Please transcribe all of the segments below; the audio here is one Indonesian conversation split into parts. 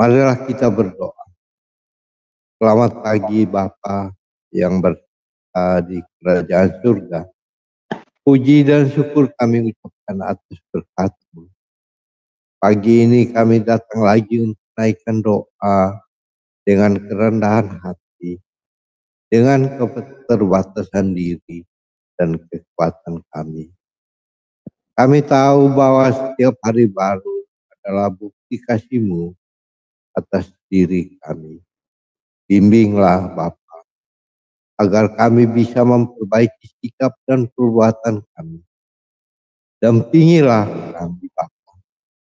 Marilah kita berdoa. Selamat pagi Bapa yang berada di kerajaan surga. Puji dan syukur kami ucapkan atas berkat-Mu. Pagi ini kami datang lagi untuk naikkan doa dengan kerendahan hati, dengan keterbatasan diri dan kekuatan kami. Kami tahu bahwa setiap hari baru adalah bukti kasih-Mu atas diri kami. Bimbinglah Bapa, agar kami bisa memperbaiki sikap dan perbuatan kami. Dampingilah kami Bapa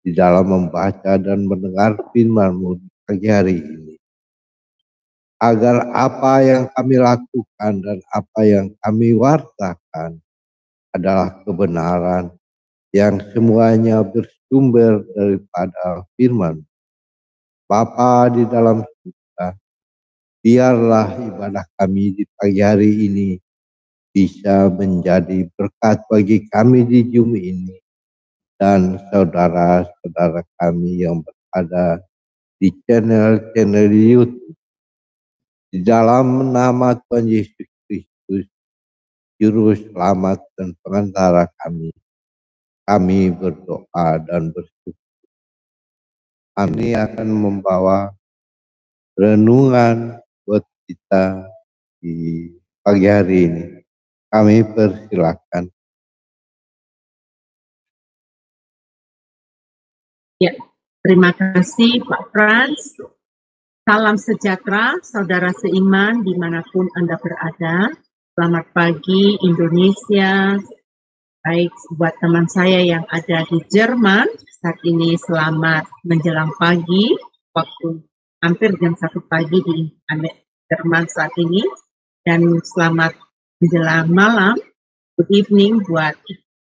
di dalam membaca dan mendengar firman-Mu di pagi hari ini. Agar apa yang kami lakukan dan apa yang kami wartakan adalah kebenaran yang semuanya bersumber daripada firman. Bapa di dalam surga, biarlah ibadah kami di pagi hari ini bisa menjadi berkat bagi kami di Zoom ini dan saudara-saudara kami yang berada di channel-channel YouTube. Di dalam nama Tuhan Yesus Kristus, Juru Selamat dan Pengantara kami berdoa dan bersyukur. Kami akan membawa renungan buat kita di pagi hari ini. Kami persilakan. Ya, terima kasih Pak Frans. Salam sejahtera, saudara seiman dimanapun Anda berada. Selamat pagi Indonesia. Baik buat teman saya yang ada di Jerman, saat ini selamat menjelang pagi, waktu hampir jam 1 pagi di Jerman saat ini. Dan selamat menjelang malam, good evening buat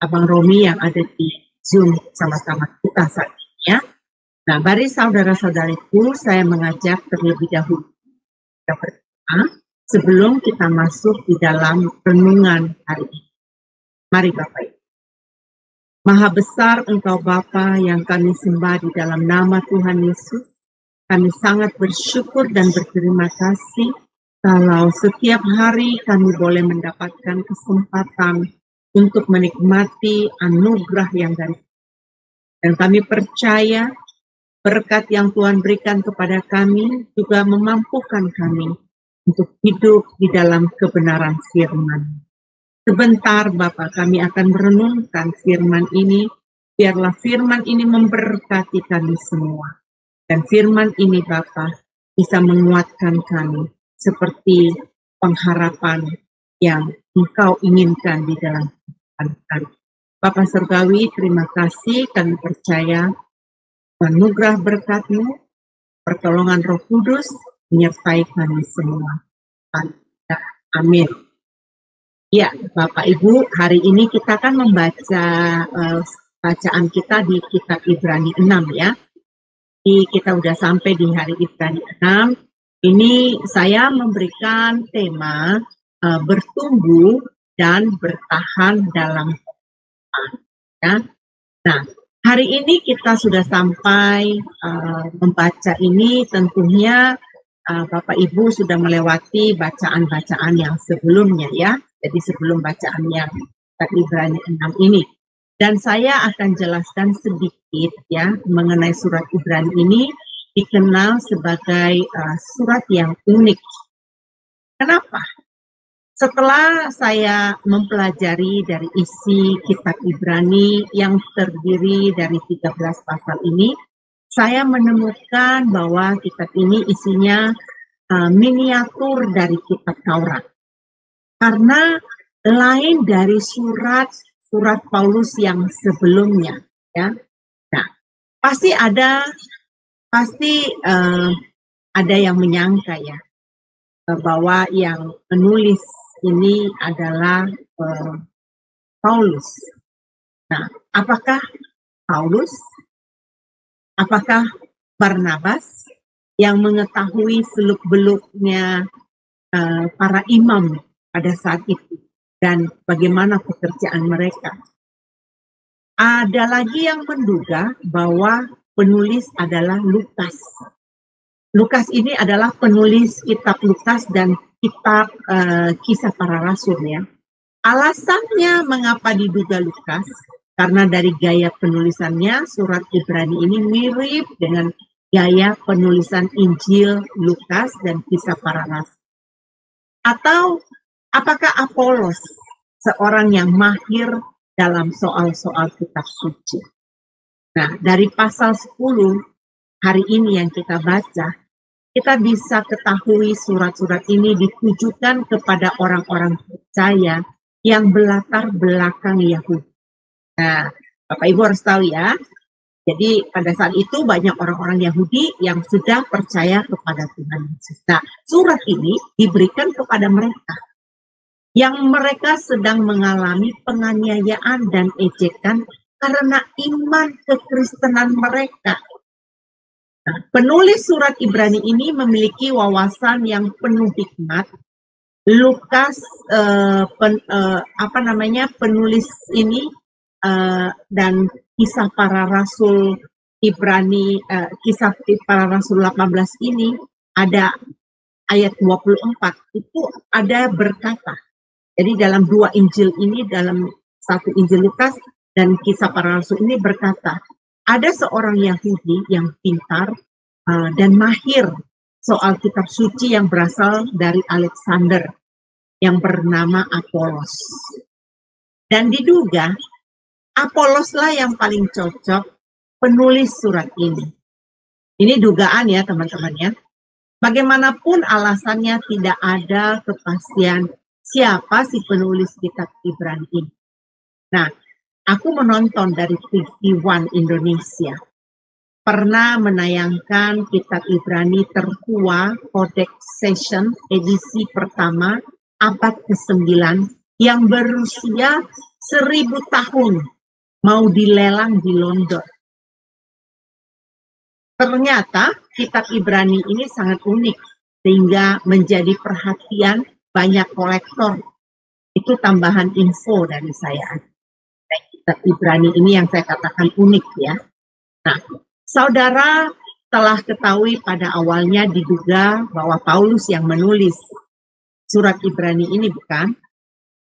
Abang Romi yang ada di Zoom sama-sama kita saat ini ya. Nah, mari saudara-saudariku, saya mengajak terlebih dahulu kita berdoa sebelum kita masuk di dalam renungan hari ini. Mari Bapak Ibu. Maha besar Engkau Bapa yang kami sembah di dalam nama Tuhan Yesus. Kami sangat bersyukur dan berterima kasih kalau setiap hari kami boleh mendapatkan kesempatan untuk menikmati anugerah yang dari Tuhan. Dan kami percaya berkat yang Tuhan berikan kepada kami juga memampukan kami untuk hidup di dalam kebenaran firman. Sebentar Bapak kami akan merenungkan firman ini, biarlah firman ini memberkati kami semua. Dan firman ini Bapak bisa menguatkan kami seperti pengharapan yang Engkau inginkan di dalam kehidupan kami. Bapak Surgawi, terima kasih, kami percaya anugerah berkat-Mu, pertolongan Roh Kudus menyertai kami semua. Amin. Ya, Bapak Ibu, hari ini kita akan membaca bacaan kita di kitab Ibrani 6 ya. Kita udah sampai di hari Ibrani 6. Ini saya memberikan tema bertumbuh dan bertahan dalam Tuhan. Ya. Nah, hari ini kita sudah sampai membaca ini, tentunya Bapak Ibu sudah melewati bacaan-bacaan yang sebelumnya ya. Jadi sebelum bacaan yang Ibrani 6 ini. Dan saya akan jelaskan sedikit ya mengenai surat Ibrani ini dikenal sebagai surat yang unik. Kenapa? Setelah saya mempelajari dari isi kitab Ibrani yang terdiri dari 13 pasal ini, saya menemukan bahwa kitab ini isinya miniatur dari kitab Taurat. Karena lain dari surat Paulus yang sebelumnya, ya. Nah, pasti ada yang menyangka ya bahwa yang menulis ini adalah Paulus. Nah, apakah Paulus? Apakah Barnabas yang mengetahui seluk-beluknya para imam pada saat itu dan bagaimana pekerjaan mereka? Ada lagi yang menduga bahwa penulis adalah Lukas. Lukas ini adalah penulis kitab Lukas dan kitab Kisah Para Rasul ya. Alasannya mengapa diduga Lukas, karena dari gaya penulisannya surat Ibrani ini mirip dengan gaya penulisan Injil Lukas dan Kisah Para Rasul. Atau apakah Apolos seorang yang mahir dalam soal-soal kitab suci? Nah, dari pasal 10 hari ini yang kita baca, kita bisa ketahui surat-surat ini ditujukan kepada orang-orang percaya yang berlatar belakang Yahudi. Nah, Bapak Ibu harus tahu ya, jadi pada saat itu banyak orang-orang Yahudi yang sudah percaya kepada Tuhan Yesus. Nah, surat ini diberikan kepada mereka yang mereka sedang mengalami penganiayaan dan ejekan karena iman kekristenan mereka. Nah, penulis surat Ibrani ini memiliki wawasan yang penuh hikmat. Lukas penulis ini dan Kisah Para Rasul Ibrani, Kisah Para Rasul 18 ini ada ayat 24 itu ada berkata. Jadi dalam dua Injil ini, dalam satu Injil Lukas dan Kisah Para Rasul ini berkata, ada seorang Yahudi yang pintar dan mahir soal kitab suci yang berasal dari Alexander yang bernama Apolos. Dan diduga Apoloslah yang paling cocok penulis surat ini. Ini dugaan ya teman-teman ya. Bagaimanapun alasannya tidak ada kepastian siapa si penulis kitab Ibrani ini. Nah, aku menonton dari TV One Indonesia. Pernah menayangkan kitab Ibrani tertua Codex Session edisi pertama abad ke-9 yang berusia 1000 tahun mau dilelang di London. Ternyata kitab Ibrani ini sangat unik sehingga menjadi perhatian banyak kolektor. Itu tambahan info dari saya. Kitab Ibrani ini yang saya katakan unik ya. Nah, saudara telah ketahui pada awalnya diduga bahwa Paulus yang menulis surat Ibrani ini bukan?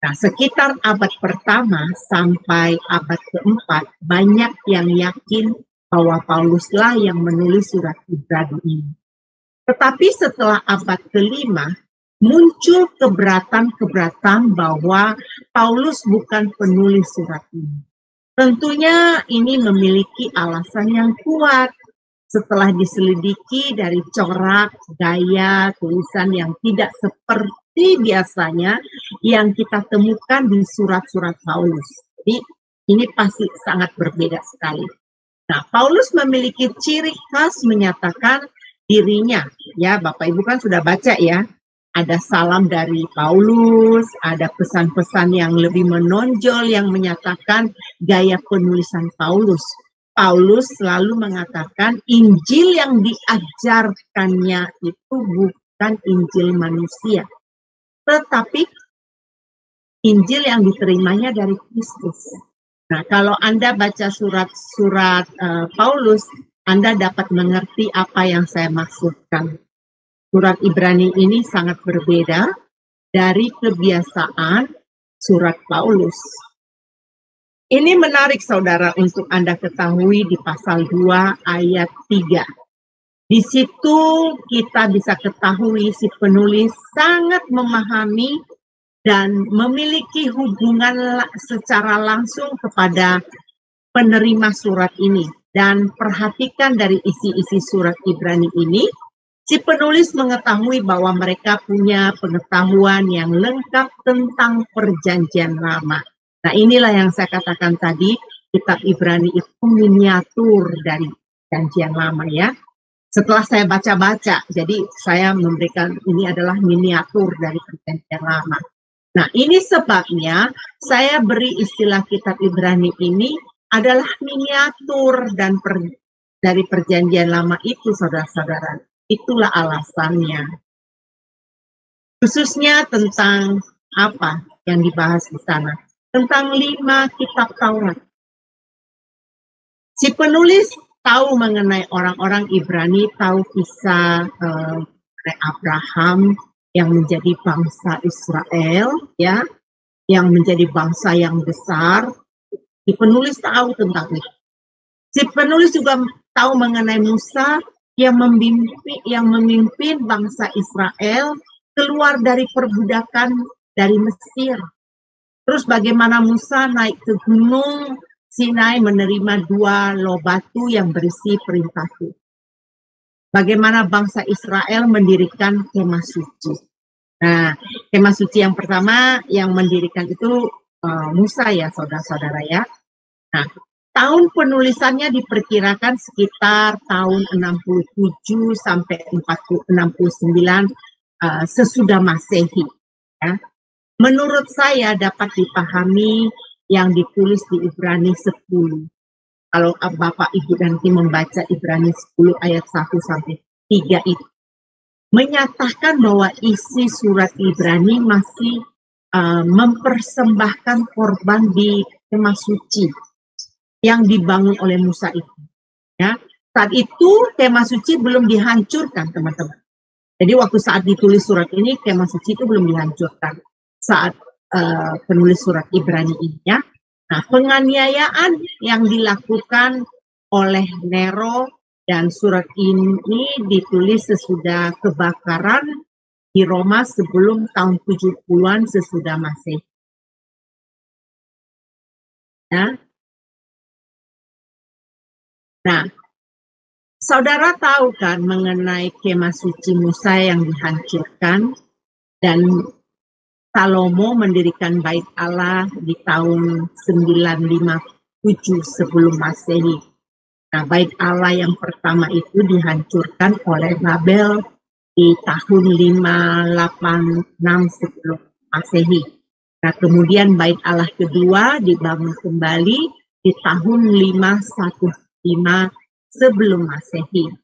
Nah, sekitar abad pertama sampai abad keempat banyak yang yakin bahwa Pauluslah yang menulis surat Ibrani ini. Tetapi setelah abad kelima muncul keberatan-keberatan bahwa Paulus bukan penulis surat ini. Tentunya ini memiliki alasan yang kuat setelah diselidiki dari corak, gaya, tulisan yang tidak seperti biasanya yang kita temukan di surat-surat Paulus. Jadi ini pasti sangat berbeda sekali. Nah, Paulus memiliki ciri khas menyatakan dirinya. Ya, Bapak Ibu kan sudah baca ya. Ada salam dari Paulus, ada pesan-pesan yang lebih menonjol yang menyatakan gaya penulisan Paulus. Paulus selalu mengatakan Injil yang diajarkannya itu bukan Injil manusia, tetapi Injil yang diterimanya dari Kristus. Nah, kalau Anda baca surat-surat Paulus, Anda dapat mengerti apa yang saya maksudkan. Surat Ibrani ini sangat berbeda dari kebiasaan surat Paulus. Ini menarik saudara untuk Anda ketahui di pasal 2 ayat 3. Di situ kita bisa ketahui si penulis sangat memahami dan memiliki hubungan secara langsung kepada penerima surat ini. Dan perhatikan dari isi-isi surat Ibrani ini, si penulis mengetahui bahwa mereka punya pengetahuan yang lengkap tentang perjanjian lama. Nah, inilah yang saya katakan tadi, kitab Ibrani itu miniatur dari perjanjian lama ya. Setelah saya baca-baca, jadi saya memberikan ini adalah miniatur dari perjanjian lama. Nah, ini sebabnya saya beri istilah kitab Ibrani ini adalah miniatur dan dari perjanjian lama itu, saudara-saudara. Itulah alasannya. Khususnya tentang apa yang dibahas di sana? Tentang 5 kitab Taurat. Si penulis tahu mengenai orang-orang Ibrani, tahu kisah Abraham yang menjadi bangsa Israel, ya, yang menjadi bangsa yang besar. Si penulis tahu tentang itu. Si penulis juga tahu mengenai Musa yang memimpin bangsa Israel keluar dari perbudakan dari Mesir. Terus bagaimana Musa naik ke gunung Sinai menerima 2 loh batu yang berisi perintah Tuhan. Bagaimana bangsa Israel mendirikan kemah suci. Nah, kemah suci yang pertama yang mendirikan itu Musa ya, saudara-saudara ya. Nah, tahun penulisannya diperkirakan sekitar tahun 67 sampai 69 sesudah Masehi. Ya. Menurut saya dapat dipahami yang ditulis di Ibrani 10. Kalau Bapak, Ibu nanti membaca Ibrani 10 ayat 1 sampai 3 itu. Menyatakan bahwa isi surat Ibrani masih mempersembahkan korban di kemah suci yang dibangun oleh Musa itu. Ya. Saat itu kemah suci belum dihancurkan, teman-teman. Jadi waktu saat ditulis surat ini, kemah suci itu belum dihancurkan. Saat penulis surat Ibrani ini ya. Nah, penganiayaan yang dilakukan oleh Nero dan surat ini ditulis sesudah kebakaran di Roma sebelum tahun 70-an sesudah Masehi. Ya. Nah, saudara tahu kan mengenai kemah suci Musa yang dihancurkan dan Salomo mendirikan bait Allah di tahun 957 sebelum Masehi. Nah, bait Allah yang pertama itu dihancurkan oleh Babel di tahun 586 sebelum Masehi. Nah, kemudian bait Allah kedua dibangun kembali di tahun 515 sebelum Masehi.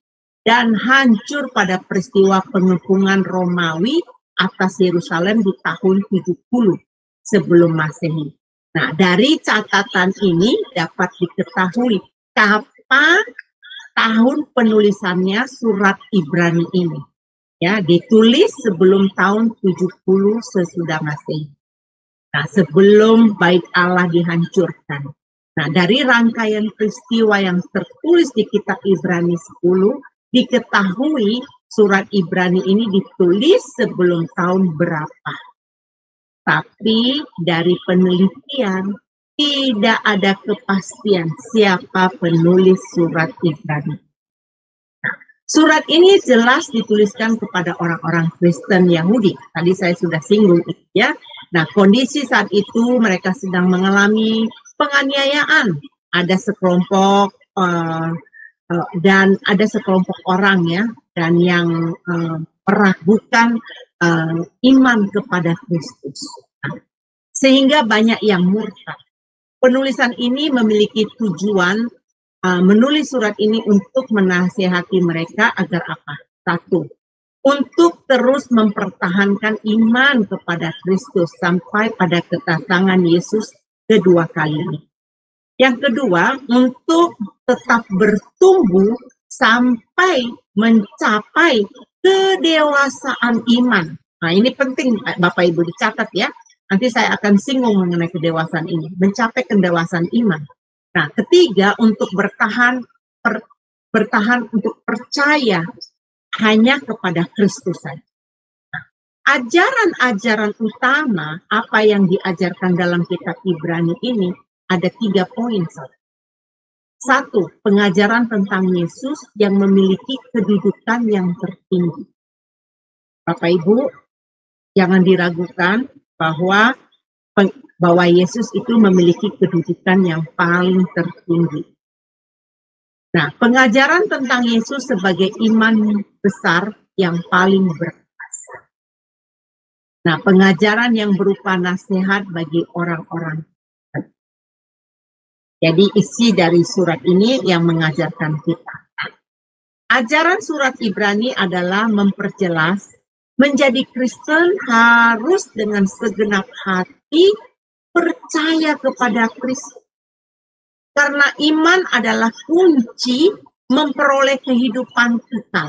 Dan hancur pada peristiwa pengepungan Romawi atas Yerusalem di tahun 70 sebelum Masehi. Nah, dari catatan ini dapat diketahui kapan tahun penulisannya surat Ibrani ini. Ya, ditulis sebelum tahun 70 sesudah Masehi. Nah, sebelum bait Allah dihancurkan. Nah, dari rangkaian peristiwa yang tertulis di kitab Ibrani 10, diketahui surat Ibrani ini ditulis sebelum tahun berapa. Tapi dari penelitian tidak ada kepastian siapa penulis surat Ibrani. Nah, surat ini jelas dituliskan kepada orang-orang Kristen Yahudi. Tadi saya sudah singgung ya. Nah, kondisi saat itu mereka sedang mengalami penganiayaan. Ada sekelompok dan ada sekelompok orang ya, dan yang meragukan iman kepada Kristus. Nah, sehingga banyak yang murtad. Penulisan ini memiliki tujuan menulis surat ini untuk menasihati mereka agar apa? 1. Untuk terus mempertahankan iman kepada Kristus sampai pada kedatangan Yesus kedua kalinya. Yang kedua, untuk tetap bertumbuh sampai mencapai kedewasaan iman. Nah, ini penting Bapak Ibu dicatat ya. Nanti saya akan singgung mengenai kedewasaan ini. Mencapai kedewasaan iman. Nah, ketiga, untuk bertahan untuk percaya hanya kepada Kristus saja. Nah, ajaran-ajaran utama apa yang diajarkan dalam kitab Ibrani ini ada 3 poin. 1, pengajaran tentang Yesus yang memiliki kedudukan yang tertinggi. Bapak Ibu, jangan diragukan bahwa Yesus itu memiliki kedudukan yang paling tertinggi. Nah, pengajaran tentang Yesus sebagai iman besar yang paling berkuasa. Nah, pengajaran yang berupa nasihat bagi orang-orang. Jadi isi dari surat ini yang mengajarkan kita. Ajaran surat Ibrani adalah memperjelas menjadi Kristen harus dengan segenap hati percaya kepada Kristus. Karena iman adalah kunci memperoleh kehidupan kekal.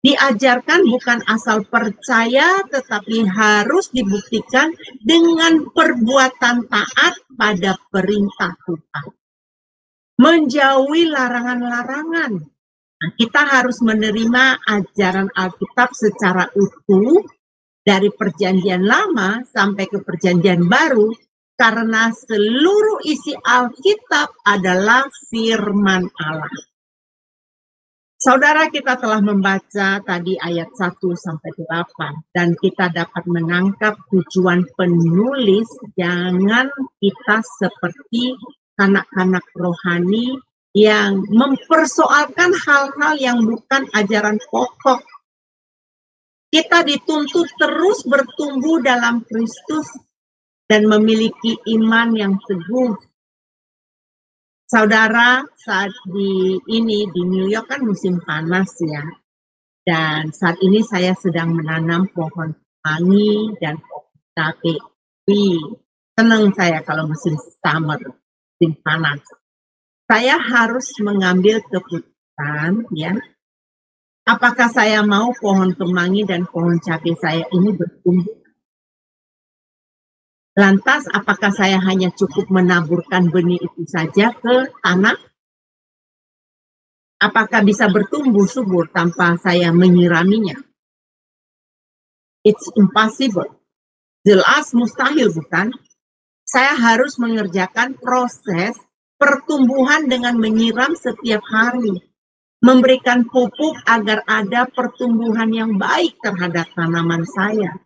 Diajarkan bukan asal percaya, tetapi harus dibuktikan dengan perbuatan taat pada perintah Tuhan. Menjauhi larangan-larangan. Nah, kita harus menerima ajaran Alkitab secara utuh dari Perjanjian Lama sampai ke Perjanjian Baru, karena seluruh isi Alkitab adalah firman Allah. Saudara, kita telah membaca tadi ayat 1 sampai 8, dan kita dapat menangkap tujuan penulis. Jangan kita seperti anak-anak rohani yang mempersoalkan hal-hal yang bukan ajaran pokok. Kita dituntut terus bertumbuh dalam Kristus dan memiliki iman yang teguh. Saudara, saat di New York kan musim panas ya. Dan saat ini saya sedang menanam pohon kemangi dan pohon cabai. Senang saya kalau musim summer, musim panas. Saya harus mengambil keputusan ya. Apakah saya mau pohon kemangi dan pohon cabai saya ini bertumbuh? Lantas, apakah saya hanya cukup menaburkan benih itu saja ke tanah? Apakah bisa bertumbuh subur tanpa saya menyiraminya? It's impossible. Jelas mustahil, bukan? Saya harus mengerjakan proses pertumbuhan dengan menyiram setiap hari. Memberikan pupuk agar ada pertumbuhan yang baik terhadap tanaman saya.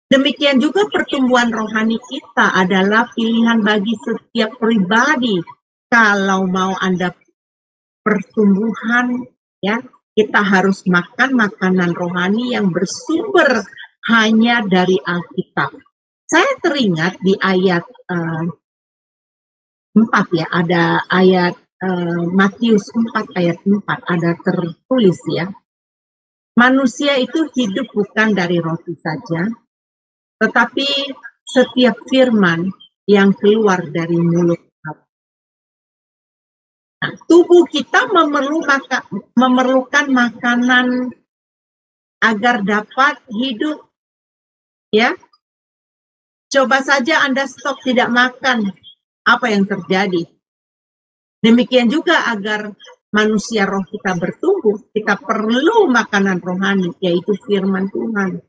Demikian juga pertumbuhan rohani kita adalah pilihan bagi setiap pribadi. Kalau mau Anda pertumbuhan, ya, kita harus makan makanan rohani yang bersumber hanya dari Alkitab. Saya teringat di ayat 4 ya, ada ayat Matius 4 ayat 4 ada tertulis ya. Manusia itu hidup bukan dari roti saja, tetapi setiap firman yang keluar dari mulut Allah. Nah, tubuh kita memerlukan makanan agar dapat hidup. Ya, coba saja Anda stop tidak makan, apa yang terjadi? Demikian juga agar manusia roh kita bertumbuh, kita perlu makanan rohani, yaitu firman Tuhan.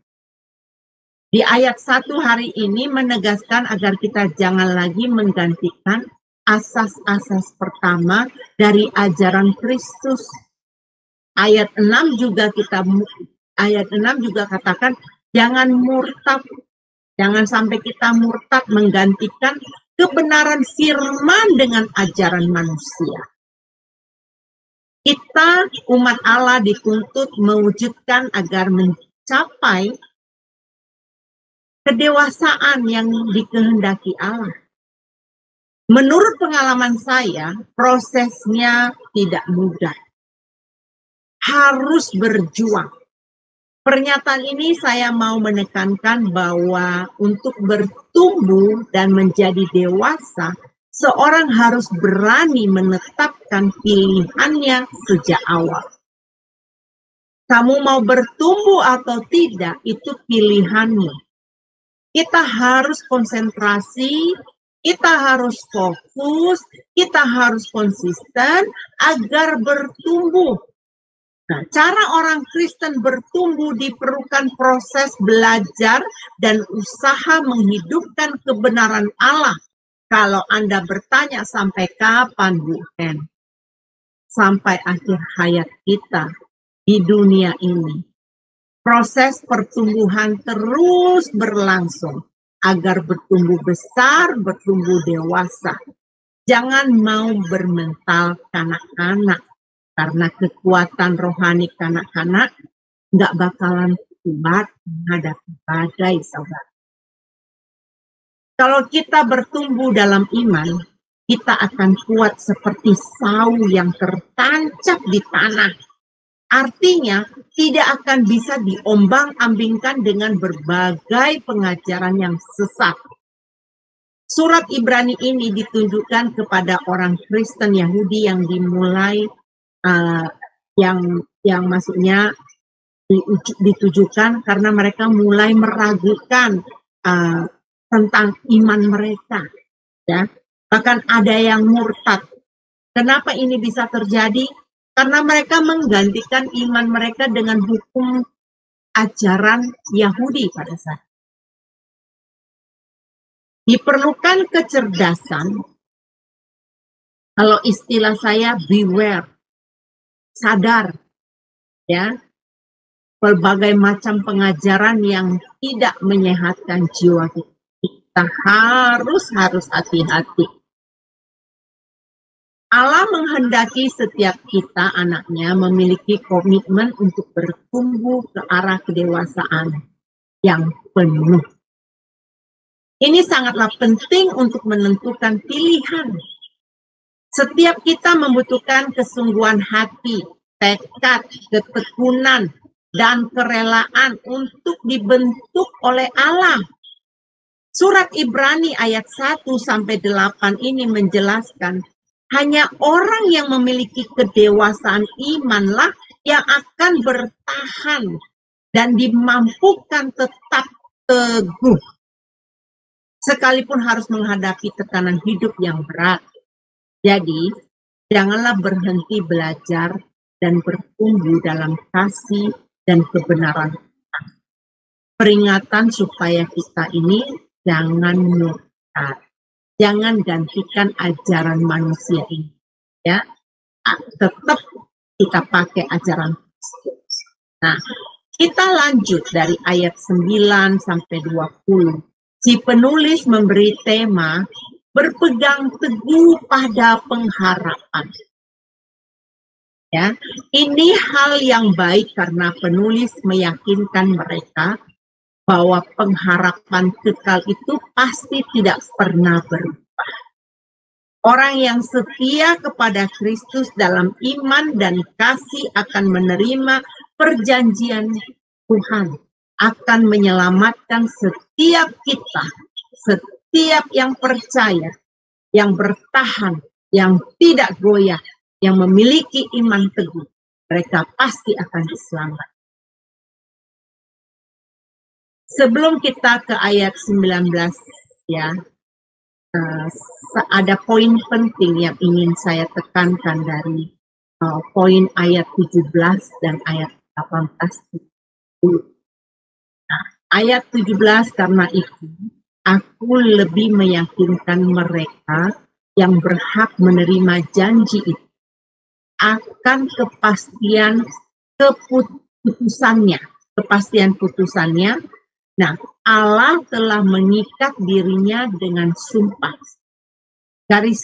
Di ayat 1 hari ini menegaskan agar kita jangan lagi menggantikan asas-asas pertama dari ajaran Kristus. Ayat 6 juga katakan jangan murtad. Jangan sampai kita murtad menggantikan kebenaran firman dengan ajaran manusia. Kita umat Allah dituntut mewujudkan agar mencapai kedewasaan yang dikehendaki Allah. Menurut pengalaman saya, prosesnya tidak mudah. Harus berjuang. Pernyataan ini saya mau menekankan bahwa untuk bertumbuh dan menjadi dewasa, seorang harus berani menetapkan pilihannya sejak awal. Kamu mau bertumbuh atau tidak, itu pilihanmu. Kita harus konsentrasi, kita harus fokus, kita harus konsisten agar bertumbuh. Nah, cara orang Kristen bertumbuh diperlukan proses belajar dan usaha menghidupkan kebenaran Allah. Kalau Anda bertanya sampai kapan, Bu Hen? Sampai akhir hayat kita di dunia ini. Proses pertumbuhan terus berlangsung agar bertumbuh besar, bertumbuh dewasa. Jangan mau bermental kanak-kanak, karena kekuatan rohani kanak-kanak nggak bakalan kuat menghadapi badai, saudara. Kalau kita bertumbuh dalam iman, kita akan kuat seperti sawu yang tertancap di tanah. Artinya, tidak akan bisa diombang-ambingkan dengan berbagai pengajaran yang sesat. Surat Ibrani ini ditunjukkan kepada orang Kristen Yahudi yang dimulai yang maksudnya ditujukan karena mereka mulai meragukan tentang iman mereka, ya. Bahkan ada yang murtad. Kenapa ini bisa terjadi? Karena mereka menggantikan iman mereka dengan hukum ajaran Yahudi pada saat. Diperlukan kecerdasan, kalau istilah saya beware, sadar, ya, berbagai macam pengajaran yang tidak menyehatkan jiwa kita. Kita harus hati-hati. Allah menghendaki setiap kita anaknya memiliki komitmen untuk bertumbuh ke arah kedewasaan yang penuh. Ini sangatlah penting untuk menentukan pilihan. Setiap kita membutuhkan kesungguhan hati, tekad, ketekunan, dan kerelaan untuk dibentuk oleh Allah. Surat Ibrani ayat 1-8 ini menjelaskan, hanya orang yang memiliki kedewasaan imanlah yang akan bertahan dan dimampukan tetap teguh, sekalipun harus menghadapi tekanan hidup yang berat. Jadi, janganlah berhenti belajar dan bertumbuh dalam kasih dan kebenaran. Peringatan supaya kita ini jangan murtad, jangan gantikan ajaran manusia ini, ya. Tetap kita pakai ajaran Kristus. Nah, kita lanjut dari ayat 9-20. Si penulis memberi tema berpegang teguh pada pengharapan. Ya, ini hal yang baik karena penulis meyakinkan mereka bahwa pengharapan kekal itu pasti tidak pernah berubah. Orang yang setia kepada Kristus dalam iman dan kasih akan menerima perjanjian Tuhan, akan menyelamatkan setiap kita, setiap yang percaya, yang bertahan, yang tidak goyah, yang memiliki iman teguh, mereka pasti akan diselamatkan. Sebelum kita ke ayat 19, ya, ada poin penting yang ingin saya tekankan dari poin ayat 17 dan ayat 18. Nah, ayat 17, karena itu aku lebih meyakinkan mereka yang berhak menerima janji itu akan kepastian putusannya. Nah, Allah telah mengikat dirinya dengan sumpah. Garis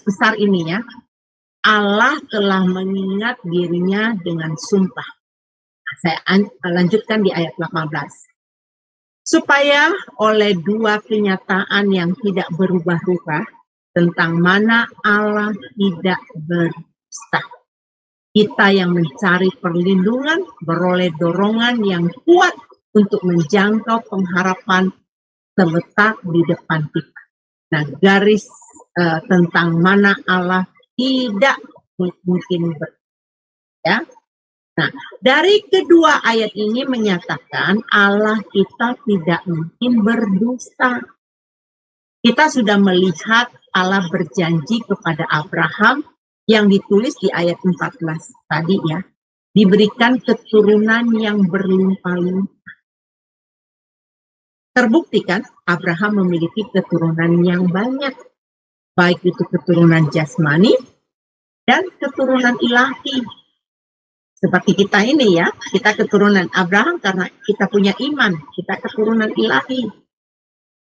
besar ini, ya. Allah telah mengingat dirinya dengan sumpah. Nah, saya lanjutkan di ayat 18. Supaya oleh dua kenyataan yang tidak berubah-ubah tentang mana Allah tidak berdusta, kita yang mencari perlindungan beroleh dorongan yang kuat untuk menjangkau pengharapan terletak di depan kita. Nah, garis tentang mana Allah tidak mungkin ya. Nah, dari kedua ayat ini menyatakan Allah kita tidak mungkin berdusta. Kita sudah melihat Allah berjanji kepada Abraham yang ditulis di ayat 14 tadi, ya, diberikan keturunan yang berlimpah-limpah. Terbukti kan Abraham memiliki keturunan yang banyak, baik itu keturunan jasmani dan keturunan ilahi. Seperti kita ini, ya, kita keturunan Abraham karena kita punya iman, kita keturunan ilahi.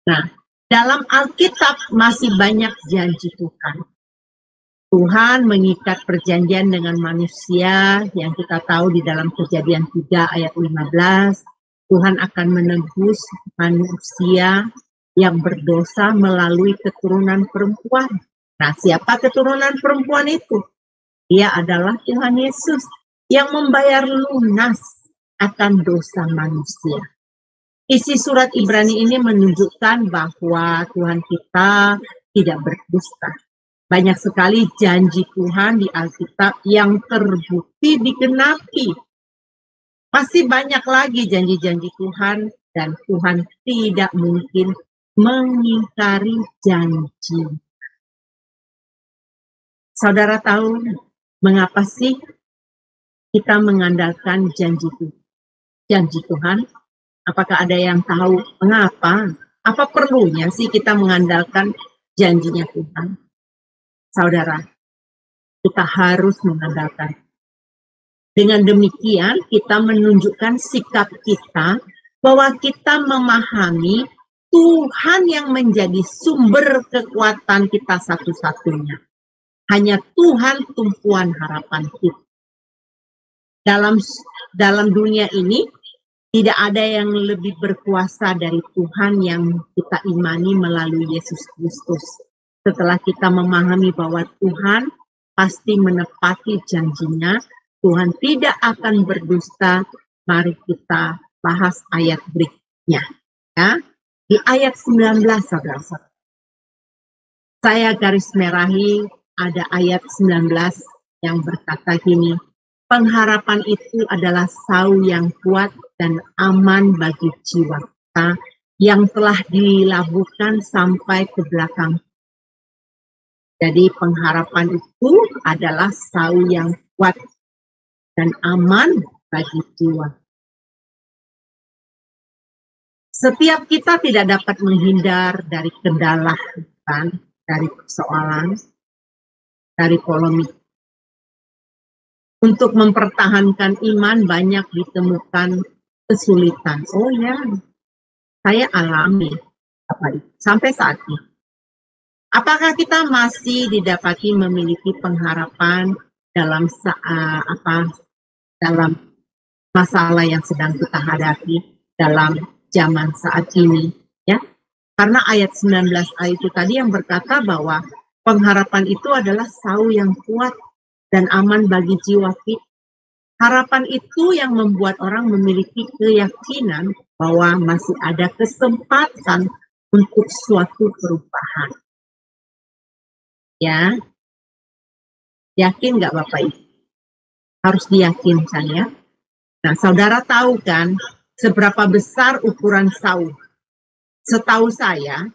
Nah, dalam Alkitab masih banyak janji Tuhan. Tuhan mengikat perjanjian dengan manusia yang kita tahu di dalam Kejadian 3 ayat 15. Tuhan akan menebus manusia yang berdosa melalui keturunan perempuan. Nah, siapa keturunan perempuan itu? Dia adalah Tuhan Yesus yang membayar lunas akan dosa manusia. Isi surat Ibrani ini menunjukkan bahwa Tuhan kita tidak berdusta. Banyak sekali janji Tuhan di Alkitab yang terbukti digenapi. Masih banyak lagi janji-janji Tuhan dan Tuhan tidak mungkin mengingkari janji. Saudara tahu mengapa sih kita mengandalkan janji Tuhan? Apakah ada yang tahu mengapa? Apa perlunya sih kita mengandalkan janjinya Tuhan? Saudara, kita harus mengandalkan. Dengan demikian, kita menunjukkan sikap kita bahwa kita memahami Tuhan yang menjadi sumber kekuatan kita satu-satunya. Hanya Tuhan tumpuan harapan kita. Dalam dunia ini, tidak ada yang lebih berkuasa dari Tuhan yang kita imani melalui Yesus Kristus. Setelah kita memahami bahwa Tuhan pasti menepati janjinya, Tuhan tidak akan berdusta, mari kita bahas ayat berikutnya. Ya. Di ayat 19, saudara. Saya garis merahi ada ayat 19 yang berkata gini, pengharapan itu adalah sau yang kuat dan aman bagi jiwa kita yang telah dilabuhkan sampai ke belakang. Jadi pengharapan itu adalah sau yang kuat dan aman bagi jiwa. Setiap kita tidak dapat menghindar dari kendala, kan? Dari persoalan, dari polemik. Untuk mempertahankan iman banyak ditemukan kesulitan. Oh ya, saya alami sampai saat ini. Apakah kita masih didapati memiliki pengharapan dalam dalam masalah yang sedang kita hadapi dalam zaman saat ini, ya? Karena ayat 19a itu tadi yang berkata bahwa pengharapan itu adalah sau yang kuat dan aman bagi jiwa kita. Harapan itu yang membuat orang memiliki keyakinan bahwa masih ada kesempatan untuk suatu perubahan. Ya, yakin nggak Bapak Ibu? Harus diyakinkan ya. Nah, saudara tahu kan seberapa besar ukuran sau? Setahu saya,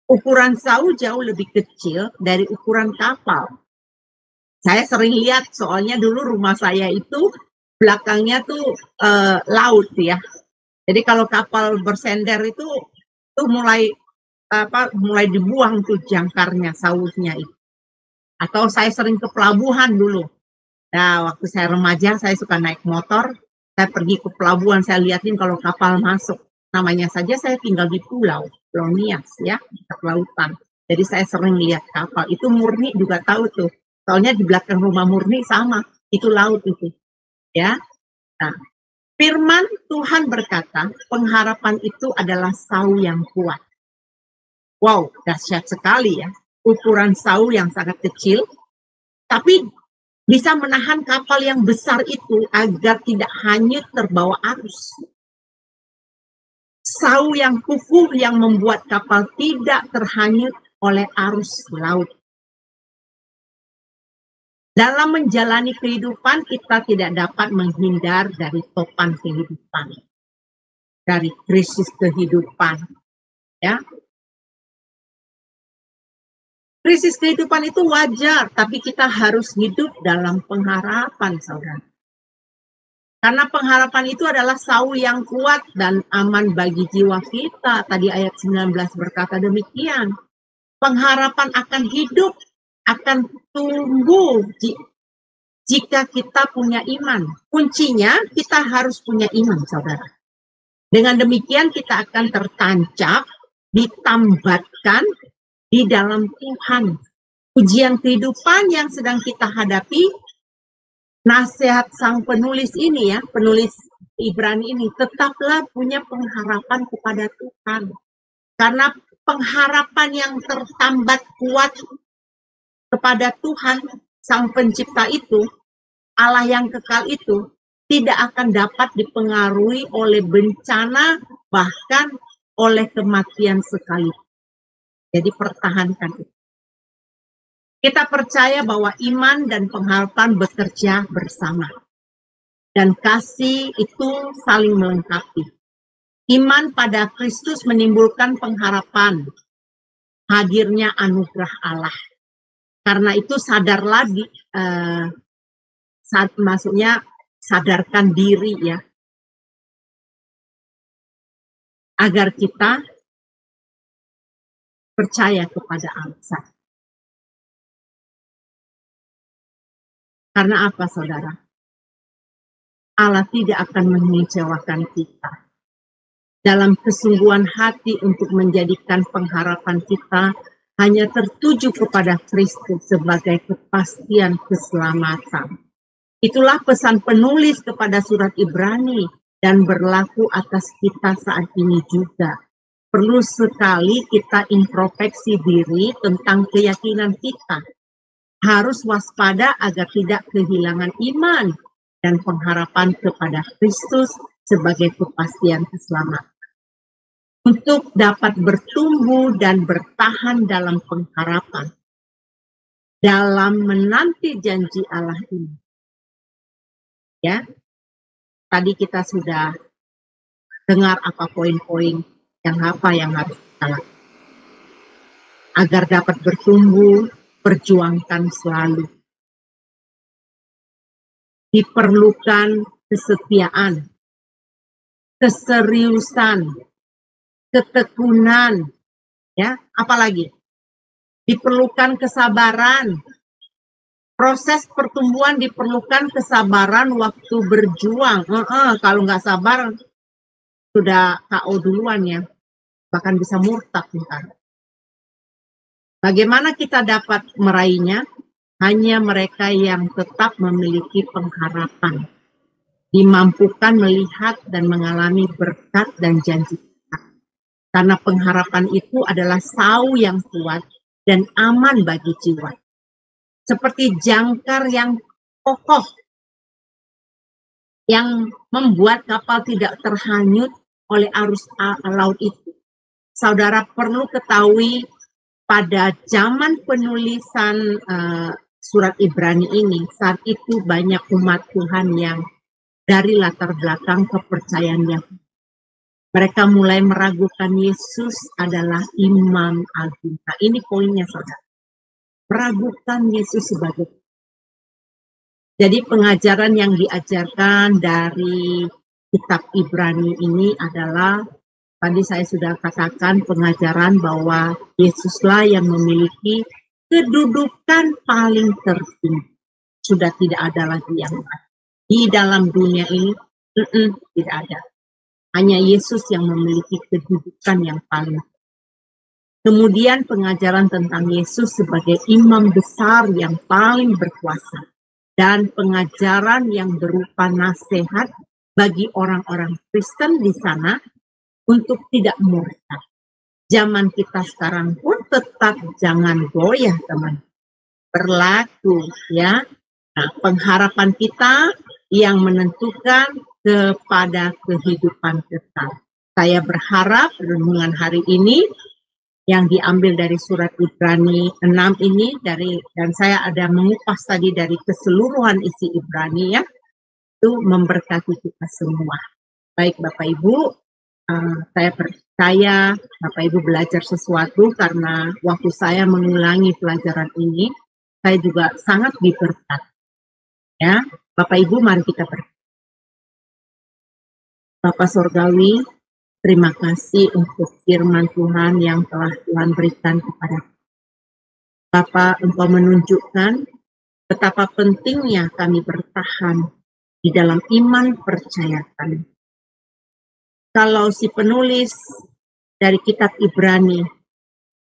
ukuran sau jauh lebih kecil dari ukuran kapal. Saya sering lihat, soalnya dulu rumah saya itu belakangnya tuh laut ya. Jadi kalau kapal bersender itu mulai dibuang tuh jangkarnya, saunya itu. Atau saya sering ke pelabuhan dulu. Nah, waktu saya remaja, saya suka naik motor. Saya pergi ke pelabuhan, saya liatin kalau kapal masuk. Namanya saja saya tinggal di Pulau Nias ya, di kelautan. Jadi saya sering lihat kapal. Itu Murni juga tahu tuh. Soalnya di belakang rumah Murni sama, itu laut itu. Ya. Nah, firman Tuhan berkata, pengharapan itu adalah sau yang kuat. Wow, dahsyat sekali ya. Ukuran sau yang sangat kecil, tapi bisa menahan kapal yang besar itu agar tidak hanyut terbawa arus. Sau yang kukuh yang membuat kapal tidak terhanyut oleh arus laut. Dalam menjalani kehidupan, kita tidak dapat menghindar dari topan kehidupan, dari krisis kehidupan. Ya, krisis kehidupan itu wajar, tapi kita harus hidup dalam pengharapan, saudara. Karena pengharapan itu adalah sau yang kuat dan aman bagi jiwa kita. Tadi ayat 19 berkata demikian. Pengharapan akan hidup, akan tumbuh jika kita punya iman. Kuncinya kita harus punya iman, saudara. Dengan demikian kita akan tertancap, ditambatkan di dalam Tuhan. Ujian kehidupan yang sedang kita hadapi, nasihat sang penulis ini ya, penulis Ibrani ini, tetaplah punya pengharapan kepada Tuhan. Karena pengharapan yang tertambat kuat kepada Tuhan, sang pencipta itu, Allah yang kekal itu, tidak akan dapat dipengaruhi oleh bencana, bahkan oleh kematian sekali. Jadi pertahankan itu. Kita percaya bahwa iman dan pengharapan bekerja bersama. Dan kasih itu saling melengkapi. Iman pada Kristus menimbulkan pengharapan hadirnya anugerah Allah. Karena itu sadarlah, maksudnya sadarkan diri ya, agar kita percaya kepada Allah. Karena apa, saudara? Allah tidak akan mengecewakan kita. Dalam kesungguhan hati untuk menjadikan pengharapan kita hanya tertuju kepada Kristus sebagai kepastian keselamatan. Itulah pesan penulis kepada surat Ibrani dan berlaku atas kita saat ini juga. Perlu sekali kita introspeksi diri tentang keyakinan kita. Harus waspada agar tidak kehilangan iman dan pengharapan kepada Kristus sebagai kepastian keselamatan. Untuk dapat bertumbuh dan bertahan dalam pengharapan, dalam menanti janji Allah ini. Ya, tadi kita sudah dengar apa poin-poin yang harus kita lakukan. Agar dapat bertumbuh, perjuangkan selalu. Diperlukan kesetiaan, keseriusan, ketekunan, ya, apalagi diperlukan kesabaran. Proses pertumbuhan diperlukan kesabaran waktu berjuang. Kalau nggak sabar, sudah KO duluan ya, bahkan bisa murtad ntar. Bagaimana kita dapat meraihnya? Hanya mereka yang tetap memiliki pengharapan, dimampukan melihat dan mengalami berkat dan janji kita. Karena pengharapan itu adalah sau yang kuat dan aman bagi jiwa. Seperti jangkar yang kokoh, yang membuat kapal tidak terhanyut oleh arus laut itu. Saudara perlu ketahui pada zaman penulisan surat Ibrani ini, saat itu banyak umat Tuhan yang dari latar belakang kepercayaan Yahudi. Mereka mulai meragukan Yesus adalah Imam Agung. Nah, ini poinnya, saudara. Meragukan Yesus sebagai. Jadi pengajaran yang diajarkan dari kitab Ibrani ini adalah, tadi saya sudah katakan, pengajaran bahwa Yesuslah yang memiliki kedudukan paling tertinggi. Sudah tidak ada lagi yang lain. Di dalam dunia ini, tidak ada. Hanya Yesus yang memiliki kedudukan yang paling tertinggi. Kemudian pengajaran tentang Yesus sebagai imam besar yang paling berkuasa. Dan pengajaran yang berupa nasihat bagi orang-orang Kristen di sana untuk tidak murtad. Zaman kita sekarang pun tetap jangan goyah, teman. Berlaku ya. Nah, pengharapan kita yang menentukan kepada kehidupan kekal. Saya berharap renungan hari ini yang diambil dari surat Ibrani 6 ini, dan saya ada mengupas tadi dari keseluruhan isi Ibrani ya, itu memberkati kita semua. Baik Bapak Ibu, saya percaya Bapak Ibu belajar sesuatu, karena waktu saya mengulangi pelajaran ini, saya juga sangat diberkati. Ya, Bapak Ibu mari kita berdoa. Bapak Sorgawi, terima kasih untuk firman Tuhan yang telah Tuhan berikan kepada kita. Bapak, Engkau menunjukkan betapa pentingnya kami bertahan di dalam iman percaya kami. Kalau si penulis dari kitab Ibrani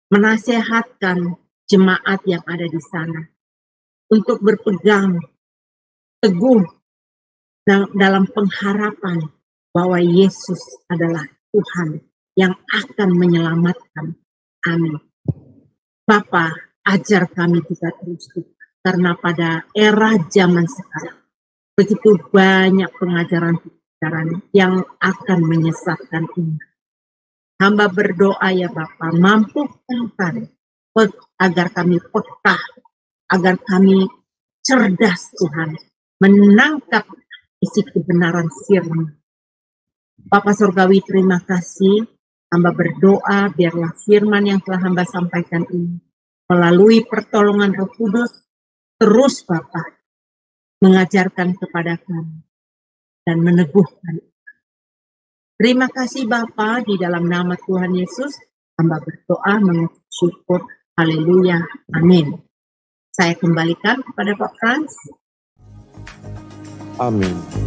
menasihatkan jemaat yang ada di sana untuk berpegang teguh dalam pengharapan bahwa Yesus adalah Tuhan yang akan menyelamatkan. Amin. Bapa, ajar kami juga terus, karena pada era zaman sekarang Begitu banyak pengajaran-pengajaran yang akan menyesatkan umat. Hamba berdoa ya Bapa, mampukan kami agar kami peka, agar kami cerdas Tuhan, menangkap isi kebenaran firman. Bapa Surgawi, terima kasih. Hamba berdoa biarlah firman yang telah hamba sampaikan ini melalui pertolongan Roh Kudus terus Bapa mengajarkan kepada kami dan meneguhkan. Terima kasih Bapa, di dalam nama Tuhan Yesus hamba berdoa mengucap syukur. Haleluya. Amin. Saya kembalikan kepada Pak Frans. Amin.